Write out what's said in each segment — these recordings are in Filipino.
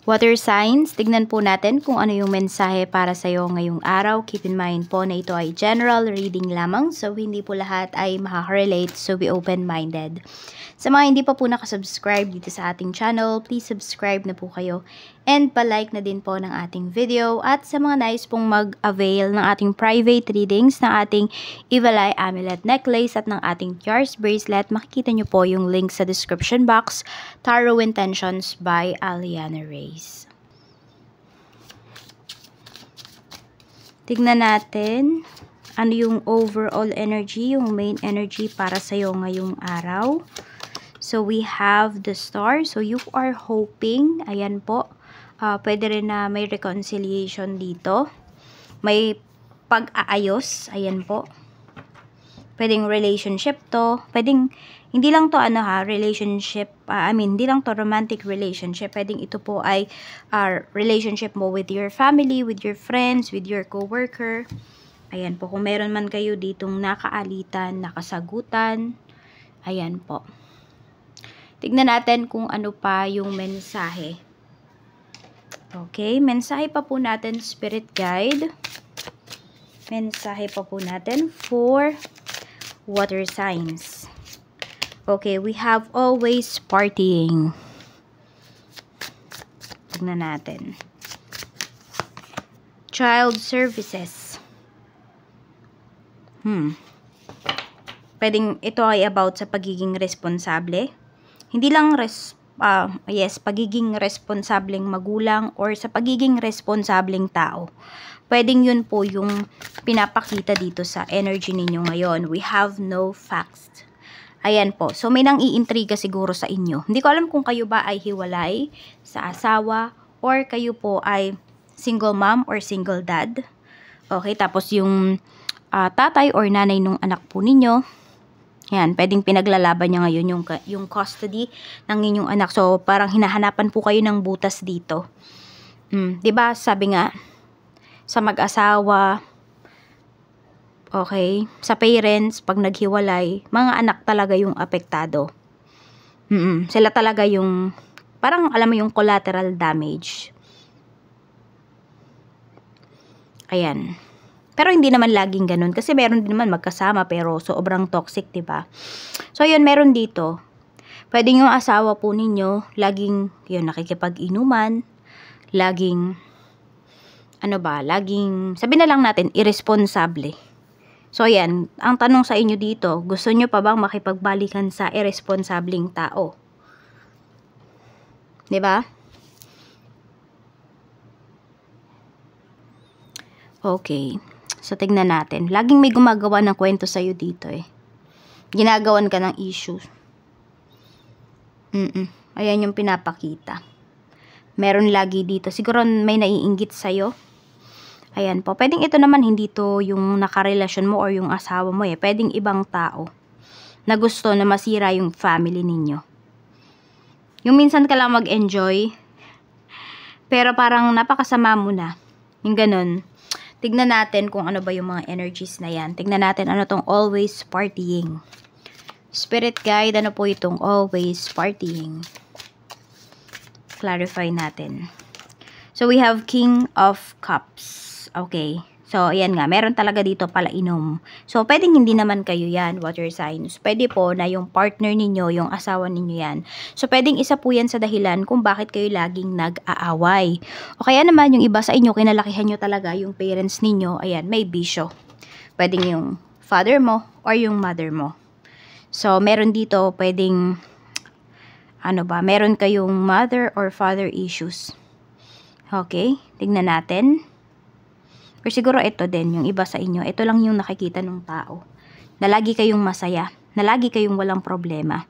Water signs, tignan po natin kung ano yung mensahe para sa'yo ngayong araw. Keep in mind po na ito ay general reading lamang, so hindi po lahat ay makaka-relate, so be open-minded. Sa mga hindi pa po nakasubscribe dito sa ating channel, please subscribe na po kayo and palike na din po ng ating video. At sa mga nais pong mag-avail ng ating private readings, ng ating Evil Eye Amulet Necklace at ng ating Tiars Bracelet, makikita nyo po yung link sa description box. Tarot Intentions by Aliana Reyes. Tignan natin ano yung overall energy, yung main energy para sa'yo ngayong araw. So, we have the Star. So, you are hoping, ayan po, pwede rin na may reconciliation dito. May pag-aayos, ayan po. Pwedeng relationship to. Pwedeng, hindi lang to relationship, hindi lang to romantic relationship. Pwedeng ito po ay relationship mo with your family, with your friends, with your coworker. Ayan po, kung meron man kayo ditong nakaalitan, nakasagutan, ayan po. Tignan natin kung ano pa yung mensahe. Okay, mensahe pa po natin, Spirit Guide. Mensahe pa po natin for water signs. Okay, we have always partying. Tignan natin. Child services. Pwedeng ito ay about sa pagiging responsable. Hindi lang pagiging responsableng magulang or sa pagiging responsableng tao. Pwedeng yun po yung pinapakita dito sa energy ninyo ngayon. We have no facts. Ayan po. So, may nang iintriga siguro sa inyo. Hindi ko alam kung kayo ba ay hiwalay sa asawa or kayo po ay single mom or single dad. Okay, tapos yung tatay or nanay nung anak po ninyo. Yan, pwedeng pinaglalaban niya ngayon yung custody ng inyong anak. So, parang hinahanapan po kayo ng butas dito. 'Di ba? Sabi nga, sa mag-asawa, okay, sa parents, pag naghiwalay, mga anak talaga yung apektado. Sila talaga yung, parang alam mo yung collateral damage. Ayan. Pero hindi naman laging ganun. Kasi meron din naman magkasama pero sobrang toxic, diba? So, yun, meron dito. Pwedeng yung asawa po ninyo, laging, yun, nakikipag-inuman, laging, laging, sabi na lang natin, irresponsable. So, ayan, ang tanong sa inyo dito, gusto nyo pa bang makipagbalikan sa irresponsableng tao? Diba? Okay. So, tignan natin. Laging may gumagawa ng kwento sa'yo dito eh. Ginagawan ka ng issues. Ayan yung pinapakita. Meron lagi dito. Siguro may naiinggit sa'yo. Ayan po. Pwedeng ito naman hindi to yung nakarelasyon mo or yung asawa mo eh. Pwedeng ibang tao na gusto na masira yung family ninyo. Yung minsan ka lang mag-enjoy, pero parang napakasama mo na. Yung ganun. Tignan natin kung ano ba yung mga energies na yan. Tignan natin ano tong always partying. Spirit Guide, ano po itong always partying? Clarify natin. So, we have King of Cups. Okay. So, ayan nga. Meron talaga dito palainom. So, pwedeng hindi naman kayo yan, water signs. Pwede po na yung partner ninyo, yung asawa ninyo yan. So, pwedeng isa po yan sa dahilan kung bakit kayo laging nag-aaway. O kaya naman, yung iba sa inyo, kinalakihan nyo talaga yung parents ninyo. Ayan, may bisyo. Pwedeng yung father mo or yung mother mo. So, meron dito, pwedeng, meron kayong mother or father issues. Okay, tignan natin. Or siguro ito din, yung iba sa inyo, ito lang yung nakikita ng tao. Na lagi kayong masaya, na lagi kayong walang problema.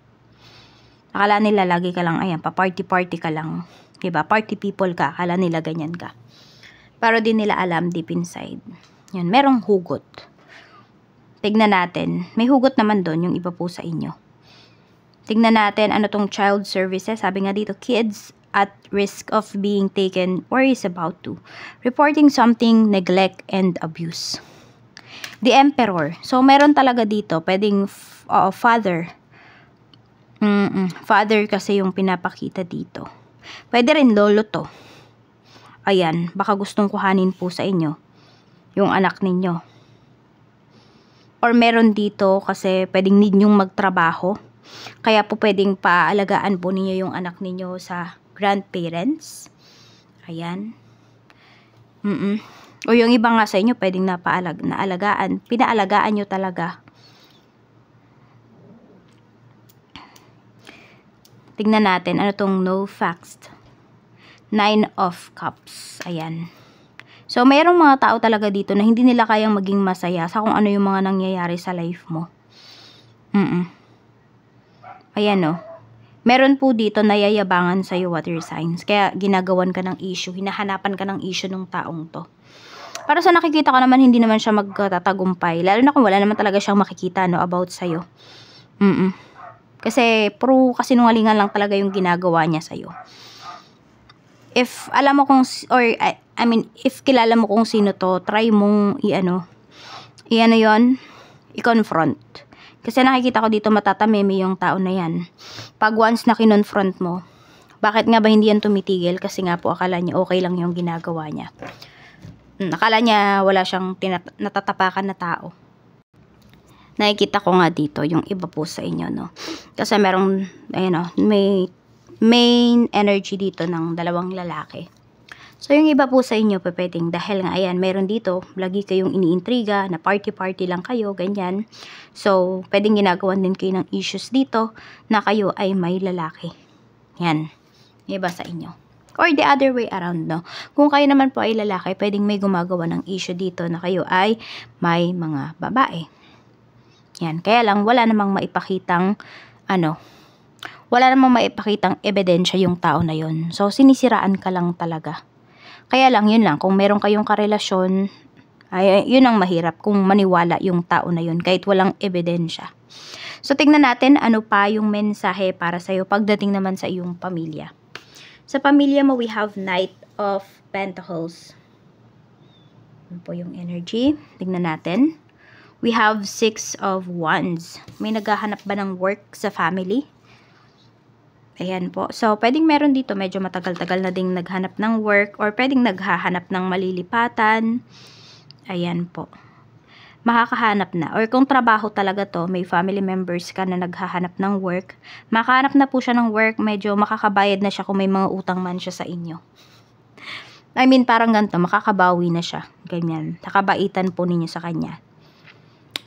Akala nila lagi ka lang, ayan, pa-party-party ka lang. Diba? Party people ka, akala nila ganyan ka. Pero di nila alam deep inside. Yan, merong hugot. Tignan natin. May hugot naman doon, yung iba po sa inyo. Tignan natin, ano tong child services. Sabi nga dito, kids at risk of being taken or is about to. Reporting something, neglect, and abuse. The Emperor. So, meron talaga dito, pwedeng father. Father kasi yung pinapakita dito. Pwede rin lolo to. Ayan, baka gustong kuhanin po sa inyo yung anak ninyo. Or meron dito kasi pwedeng need nyong magtrabaho. Kaya po pwedeng paalagaan po ninyo yung anak ninyo sa grandparents. Ayan. O yung iba nga sa inyo pwedeng naalagaan. Pinaalagaan nyo talaga. Tignan natin, ano tong no facts. 9 of Cups. Ayan. So, mayroong mga tao talaga dito na hindi nila kayang maging masaya sa kung ano yung mga nangyayari sa life mo. Ayan o. Meron po dito na yayabangan sa'yo, water signs. Kaya ginagawan ka ng issue. Hinahanapan ka ng issue ng taong to. Para sa nakikita ko naman, hindi naman siya magtatagumpay. Lalo na kung wala naman talaga siyang makikita no, about sa'yo. Kasi puro kasinungalingan lang talaga yung ginagawa niya sa'yo. If alam mo kung, or I mean, if kilala mo kung sino to, try mong i-confront. Kasi nakikita ko dito matatameme yung tao na yan. Pag once na kinonfront mo, bakit nga ba hindi yan tumitigil? Kasi nga po akala niya okay lang yung ginagawa niya. Akala niya wala siyang natatapakan na tao. Nakikita ko nga dito yung iba po sa inyo, no? Kasi merong, ayun, may main energy dito ng dalawang lalaki. So, yung iba po sa inyo, pwedeng dahil nga, ayan, meron dito, lagi kayong iniintriga, na party-party lang kayo, ganyan. So, pwedeng ginagawan din kayo ng issues dito, na kayo ay may lalaki. Yan. Yung iba sa inyo. Or the other way around, no? Kung kayo naman po ay lalaki, pwedeng may gumagawa ng issue dito, na kayo ay may mga babae. Yan. Kaya lang, wala namang maipakitang, wala namang maipakitang ebidensya yung tao na yun. So, sinisiraan ka lang talaga. Kaya lang, yun lang. Kung meron kayong karelasyon, ay, yun ang mahirap kung maniwala yung tao na yun kahit walang ebidensya. So, tignan natin ano pa yung mensahe para sa'yo pagdating naman sa iyong pamilya. Sa pamilya mo, we have Knight of Pentacles. Ano po yung energy? Tignan natin. We have 6 of Wands. May naghahanap ba ng work sa family? Ayan po. So, pwedeng meron dito medyo matagal-tagal na ding naghanap ng work or pwedeng naghahanap ng malilipatan. Ayan po. Makakahanap na. Or kung trabaho talaga to, may family members ka na naghahanap ng work, makahanap na po siya ng work, medyo makakabayad na siya kung may mga utang man siya sa inyo. I mean, parang ganito, makakabawi na siya. Ganyan. Nakabaitan po ninyo sa kanya.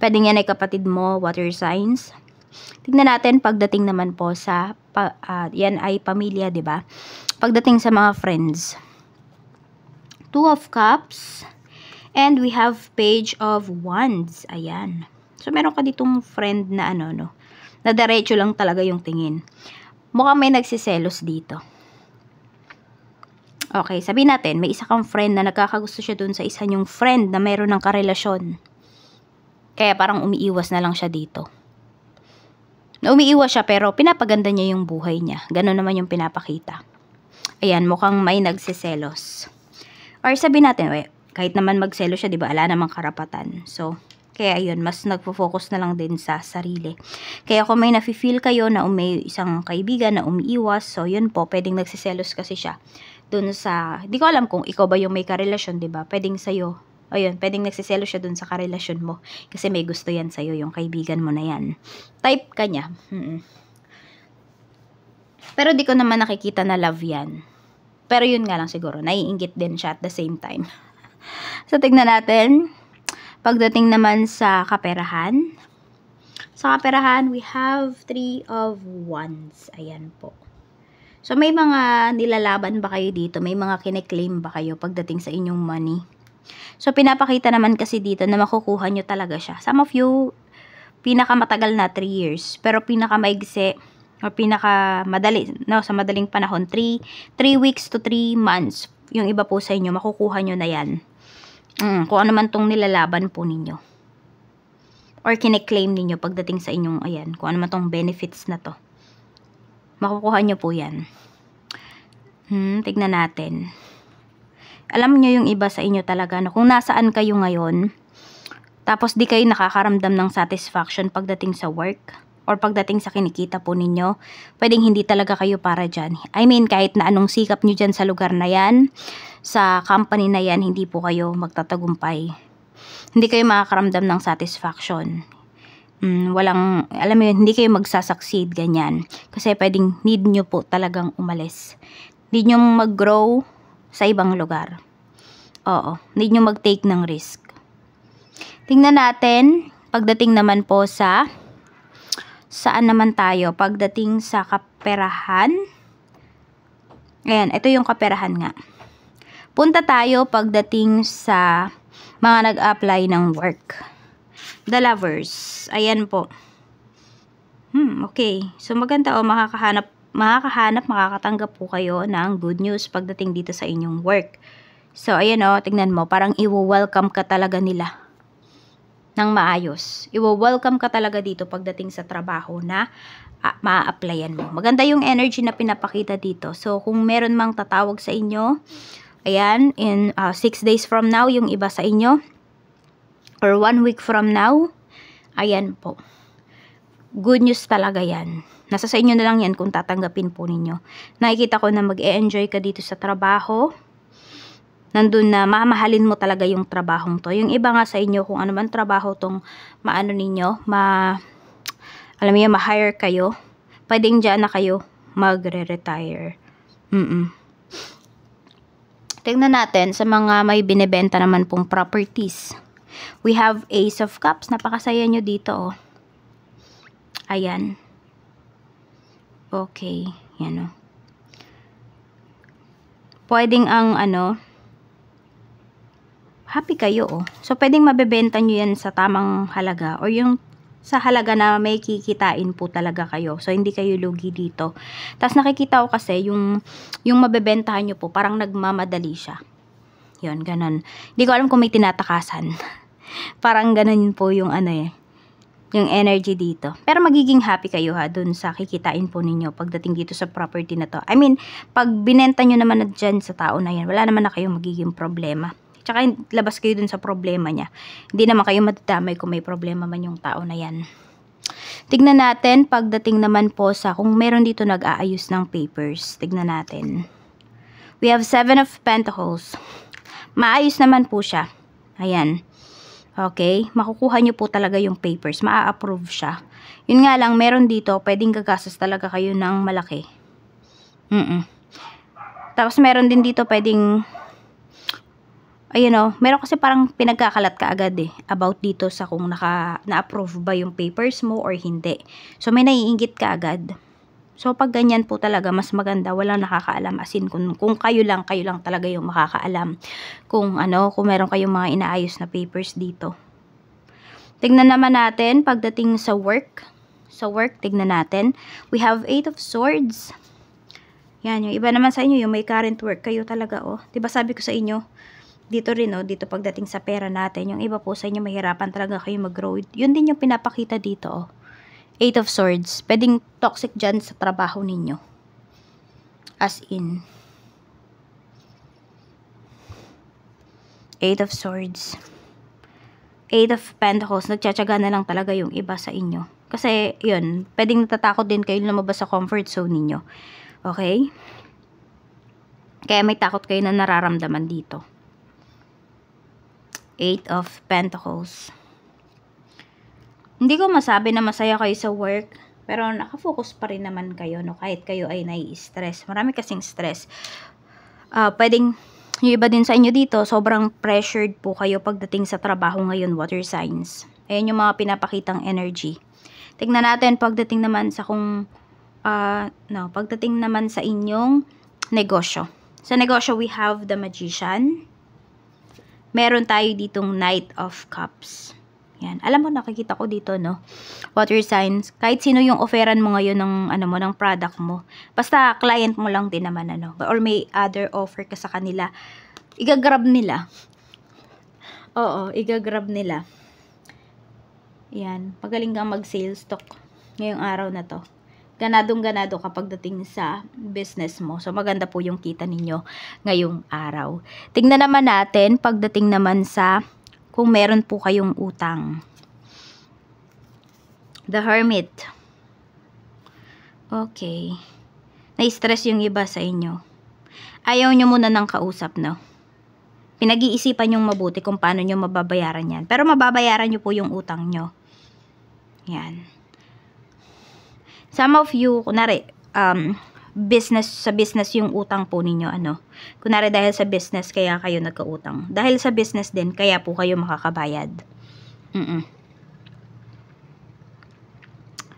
Pwedeng yan ay kapatid mo, water signs. Tignan natin pagdating naman po sa, yan ay pamilya, di ba? Pagdating sa mga friends. 2 of Cups. And we have Page of Wands. Ayan. So, meron ka ditong friend na na diretso lang talaga yung tingin. Mukhang may nagsiselos dito. Okay, sabihin natin, may isa kang friend na nagkakagusto siya dun sa isa niyong friend na meron ng karelasyon. Kaya parang umiiwas na lang siya dito. Umiiwas siya pero pinapaganda niya yung buhay niya. Ganon naman yung pinapakita. Ayan, mukhang may nagsiselos. Or sabihin natin, kahit naman magselos siya, di ba? Ala namang karapatan. So, kaya yun, mas nagpo-focus na lang din sa sarili. Kaya kung may nafe-feel kayo na may isang kaibigan na umiiwas, so yun po, pwedeng nagsiselos kasi siya. Dun sa, di ko alam kung ikaw ba yung may karelasyon, di ba? Pwedeng sa'yo. Ayun, pwedeng nagsiselo siya dun sa karelasyon mo. Kasi may gusto yan sa'yo, yung kaibigan mo na yan. Type ka niya. Pero di ko naman nakikita na love yan. Pero yun nga lang siguro, naiinggit din siya at the same time. So, tignan natin. Pagdating naman sa kaperahan. Sa kaperahan, we have 3 of Wands. Ayan po. So, may mga nilalaban ba kayo dito? May mga kine-claim ba kayo pagdating sa inyong money? So, pinapakita naman kasi dito na makukuha nyo talaga siya. Some of you, pinakamatagal na 3 years. Pero pinakamaigsi, o pinakamadali, sa madaling panahon, 3 weeks to 3 months. Yung iba po sa inyo, makukuha nyo na yan. Kung ano man tong nilalaban po ninyo. Or kine-claim ninyo pagdating sa inyong, ayan, kung ano man tong benefits na to. Makukuha nyo po yan. Tignan natin. Alam nyo yung iba sa inyo talaga, kung nasaan kayo ngayon, tapos di kayo nakakaramdam ng satisfaction pagdating sa work. or pagdating sa kinikita po ninyo, pwedeng hindi talaga kayo para dyan. I mean, kahit na anong sikap nyo dyan sa lugar na yan, sa company na yan, hindi po kayo magtatagumpay. Hindi kayo makakaramdam ng satisfaction. Walang, alam mo yun, hindi kayo magsasucceed, ganyan. Kasi pwedeng need nyo po talagang umalis. Need nyo mag-grow sa ibang lugar. Oo, need nyo mag-take ng risk. Tingnan natin, pagdating naman po sa, saan naman tayo? Pagdating sa kaperahan. Ayan, ito yung kaperahan nga. Punta tayo pagdating sa mga nag-apply ng work. The Lovers. Ayan po. Okay. So, maganda o makakatanggap po kayo ng good news pagdating dito sa inyong work. So, ayan o, tingnan mo. Parang i-welcome ka talaga nila ng maayos. I-welcome ka talaga dito pagdating sa trabaho na ma-applyan mo. Maganda yung energy na pinapakita dito. So, kung meron mang tatawag sa inyo, ayan, in 6 days from now, yung iba sa inyo, or 1 week from now, ayan po. Good news talaga yan. Nasa sa inyo na lang yan kung tatanggapin po ninyo. Nakikita ko na mag-e-enjoy ka dito sa trabaho. Nandun na mamahalin mo talaga yung trabahong to. Yung iba nga sa inyo, kung ano man trabaho tong maano ninyo, alam niyo, ma-hire kayo, pwedeng dyan na kayo magre-retire. Tingnan natin sa mga may binebenta naman pong properties. We have Ace of Cups. Napakasaya nyo dito, oh. Ayan. Okay. Yan, oh. Pwedeng ang, happy kayo, oh. So, pwedeng mabebenta nyo yan sa tamang halaga or yung sa halaga na may kikitain po talaga kayo. So, hindi kayo lugi dito. Tapos, nakikita ko kasi yung mabebentahan nyo po, parang nagmamadali siya. Yun, ganun. Hindi ko alam kung may tinatakasan. Parang ganun po yung yung energy dito. Pero magiging happy kayo ha, dun sa kikitain po ninyo pagdating dito sa property na to. I mean, pag binenta nyo naman na dyan sa tao na yan, wala naman na kayong magiging problema. Tsaka labas kayo dun sa problema niya. Hindi naman kayo madadamay kung may problema man yung tao na yan. Tignan natin, pagdating naman po sa kung meron dito nag-aayos ng papers. Tignan natin. We have 7 of Pentacles. Maayos naman po siya. Ayan. Okay, makukuha nyo po talaga yung papers, maa-approve siya. Yun nga lang, meron dito, pwedeng gagastos talaga kayo ng malaki. Tapos meron din dito, pwedeng, ayun o, meron kasi parang pinagkakalat ka agad about dito sa kung na-approve ba yung papers mo or hindi. So, may naiinggit ka agad. So, pag ganyan po talaga, mas maganda, walang nakakaalam. As in, kung kayo lang talaga yung makakaalam. Kung meron kayong mga inaayos na papers dito. Tignan naman natin, pagdating sa work. Sa work, tignan natin. We have 8 of Swords. Yan, yung iba naman sa inyo, yung may current work kayo talaga, oh. Diba sabi ko sa inyo, dito rin, oh, dito pagdating sa pera natin, yung iba po sa inyo, mahirapan talaga kayo mag-grow. Yun din yung pinapakita dito, oh. 8 of Swords. Pwedeng toxic dyan sa trabaho ninyo. As in. 8 of Swords. 8 of Pentacles. Nagtsatsaga na lang talaga yung iba sa inyo. Kasi, yun, pwedeng natatakot din kayo lumabas sa comfort zone ninyo. Okay? Kaya may takot kayo na nararamdaman dito. 8 of Pentacles. Hindi ko masabi na masaya kayo sa work, pero nakafocus pa rin naman kayo, no? Kahit kayo ay nai-stress. Marami kasing stress. Pwedeng, yung iba din sa inyo dito, sobrang pressured po kayo pagdating sa trabaho ngayon, water signs. Ayan yung mga pinapakitang energy. Tingnan natin pagdating naman sa pagdating naman sa inyong negosyo. Sa negosyo, we have the Magician. Meron tayo ditong Knight of Cups. Yan. Alam mo, nakikita ko dito, no? Water signs. Kahit sino yung offeran mo ngayon ng product mo. Basta client mo lang din naman, or may other offer ka sa kanila. Igagrab nila. Oo, igagrab nila. Yan. Magaling kang mag-sales talk ngayong araw na to. Ganadong-ganado kapag dating sa business mo. So, maganda po yung kita ninyo ngayong araw. Tingnan naman natin, pagdating naman sa kung meron po kayong utang. The Hermit. Okay. Na-stress yung iba sa inyo. Ayaw nyo muna ng kausap, no? Pinag-iisipan yung mabuti kung paano nyo mababayaran yan. Pero mababayaran nyo po yung utang nyo. Yan. Some of you, kunwari, sa business yung utang po ninyo, ano? Kunwari dahil sa business, kaya kayo nagkautang. Dahil sa business din, kaya po kayo makakabayad.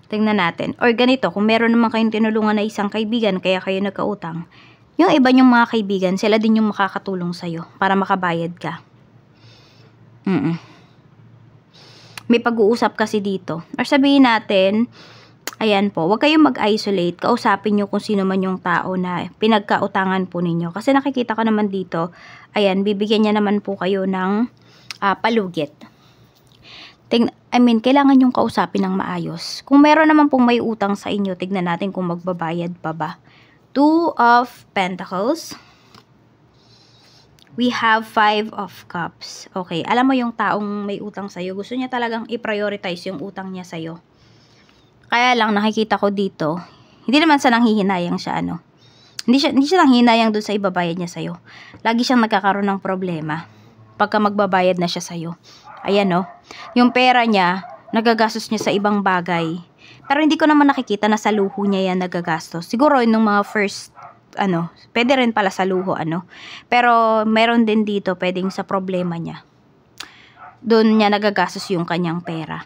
Tingnan natin. Or ganito, kung meron naman kayong tinulungan na isang kaibigan, kaya kayo nagkautang, yung iba nyong mga kaibigan, sila din yung makakatulong sa'yo para makabayad ka. May pag-uusap kasi dito. Or sabihin natin, ayan po, huwag kayong mag-isolate. Kausapin nyo kung sino man yung tao na pinagkautangan po ninyo. Kasi nakikita ko naman dito, ayan, bibigyan niya naman po kayo ng palugit. Kailangan yung kausapin ng maayos. Kung meron naman pong may utang sa inyo, tignan natin kung magbabayad pa ba. 2 of Pentacles. We have 5 of Cups. Okay, alam mo yung taong may utang sa'yo, gusto niya talagang i-prioritize yung utang niya sa'yo. Kaya lang, nakikita ko dito, hindi naman sa nanghihinayang siya, ano. Hindi siya nanghihinayang doon sa ibabayad niya sa'yo. Lagi siyang nagkakaroon ng problema pagka magbabayad na siya sa'yo. Ayan, no. Yung pera niya, nagagastos niya sa ibang bagay. Pero hindi ko naman nakikita na sa luho niya yan nagagastos. Siguro yung mga first, pwede rin pala sa luho, Pero meron din dito, pwedeng sa problema niya. Doon niya nagagastos yung kanyang pera.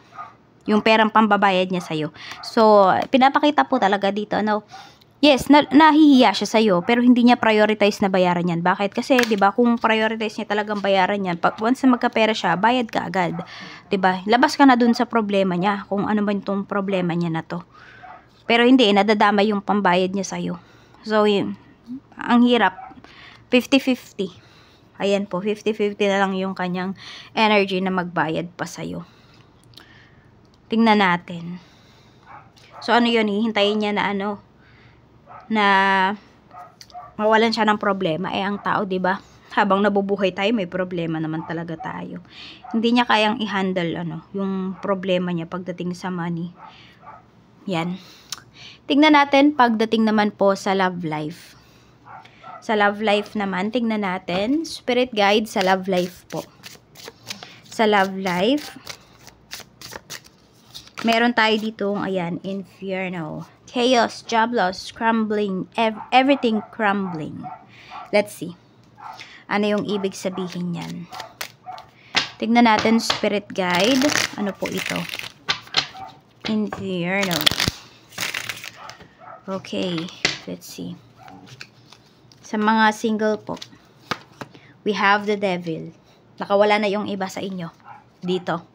Yung perang pambabayad niya sa'yo. So, pinapakita po talaga dito, yes, nahihiya siya sa'yo, pero hindi niya prioritize na bayaran yan. Bakit? Kasi, di ba, kung prioritize niya talagang bayaran yan, once na magkapera siya, bayad ka agad. Di ba? Labas ka na dun sa problema niya, kung ano ba itong problema niya na to. Pero hindi, nadadama yung pambayad niya sa'yo. So, yun, ang hirap. 50-50. Ayan po, 50-50 na lang yung kanyang energy na magbayad pa sa'yo. Tingnan natin. So, ano yun, hihintayin niya na na mawalan siya ng problema. Ang tao, 'di ba? Habang nabubuhay tayo, may problema naman talaga tayo. Hindi niya kayang i-handle yung problema niya pagdating sa money. Yan. Tingnan natin pagdating naman po sa love life. Sa love life naman, tingnan natin spirit guide sa love life po. Sa love life, meron tayo dito, ayan, Inferno. Chaos, job loss, crumbling, everything crumbling. Let's see. Ano yung ibig sabihin yan? Tignan natin, spirit guide. Ano po ito? Inferno. Okay, let's see. Sa mga single po, we have the devil. Nakawala na yung iba sa inyo. Dito.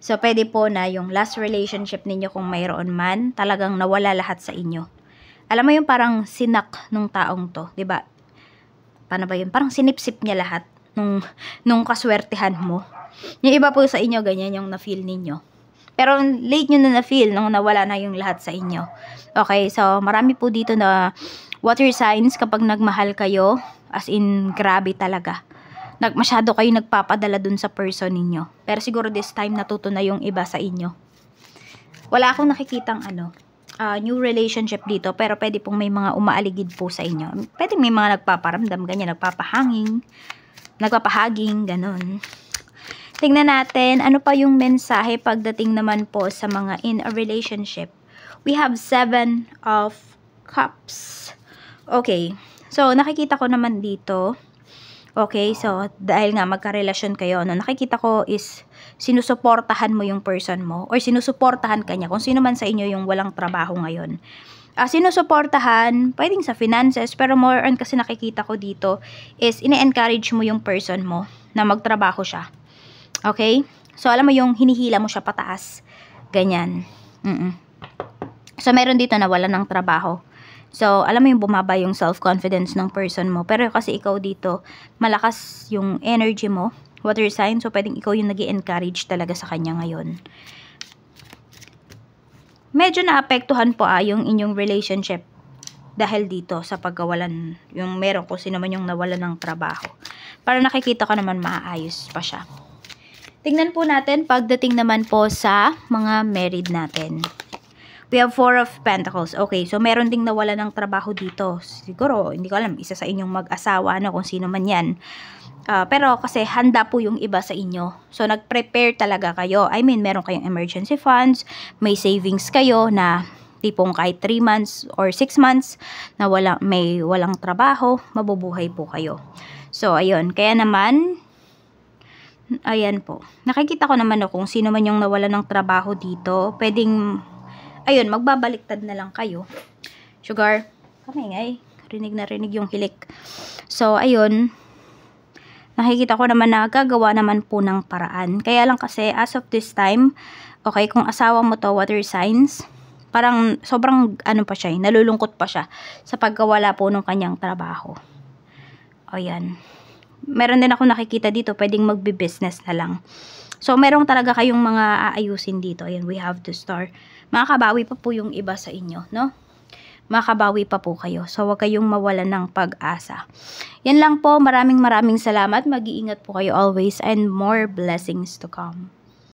So, pwede po na yung last relationship ninyo kung mayroon man, talagang nawala lahat sa inyo. Alam mo yung parang sinak nung taong to, 'di ba? Paano ba yun? Parang sinipsip niya lahat nung kaswertehan mo. Yung iba po sa inyo, ganyan yung na-feel ninyo. Pero late nyo na na-feel nung nawala na yung lahat sa inyo. Okay, so marami po dito na water signs kapag nagmahal kayo, as in grabe talaga. Masyado kayo nagpapadala dun sa person ninyo. Pero siguro this time natuto na yung iba sa inyo. Wala akong nakikitang new relationship dito, pero pwede pong may mga umaaligid po sa inyo. Pwede may mga nagpaparamdam, ganyan, nagpapahaging, ganun. Tingnan natin, ano pa yung mensahe pagdating naman po sa mga in a relationship. We have 7 of Cups. Okay, so nakikita ko naman dito. Okay, so dahil nga magkarelasyon kayo, nakikita ko is sinusuportahan mo yung person mo or sinusuportahan ka niya, kung sino man sa inyo yung walang trabaho ngayon. Sinusuportahan, pwedeng sa finances, pero more on kasi nakikita ko dito is ine-encourage mo yung person mo na magtrabaho siya. Okay? So, alam mo yung hinihila mo siya pataas. Ganyan. So, meron dito na wala ng trabaho. So, alam mo yung bumaba yung self-confidence ng person mo. Pero kasi ikaw dito, malakas yung energy mo, water sign. So, pwedeng ikaw yung nag-i-encourage talaga sa kanya ngayon. Medyo naapektuhan po yung inyong relationship dahil dito sa pagkawalan, yung meron ko sino man yung nawalan ng trabaho. Para nakikita ko naman maayos pa siya. Tingnan po natin pagdating naman po sa mga married natin. We have Four of Pentacles. Okay, so meron ding nawala ng trabaho dito. Siguro, hindi ko alam, isa sa inyong mag-asawa, ano, kung sino man yan. Pero kasi handa po yung iba sa inyo. So, nag-prepare talaga kayo. I mean, meron kayong emergency funds, may savings kayo na tipong kahit 3 months or 6 months na walang trabaho, mabubuhay po kayo. So, ayun. Kaya naman, ayan po. Nakikita ko naman kung sino man yung nawala ng trabaho dito. Pwedeng, ayun, magbabaliktad na lang kayo. Sugar, kamingay. Rinig na rinig yung hilik. So, ayun. Nakikita ko naman na gagawa naman po ng paraan. Kaya lang kasi, as of this time, okay, kung asawa mo to, water signs, parang sobrang, pa siya, nalulungkot pa siya sa pagkawala po ng kanyang trabaho. Ayan. Meron din ako nakikita dito, pwedeng magbi-business na lang. So, meron talaga kayong mga aayusin dito. Ayan, we have to start. Makakabawi pa po yung iba sa inyo, no? Makabawi pa po kayo. So, huwag kayong mawalan ng pag-asa. Yan lang po. Maraming salamat. Mag-iingat po kayo always and more blessings to come.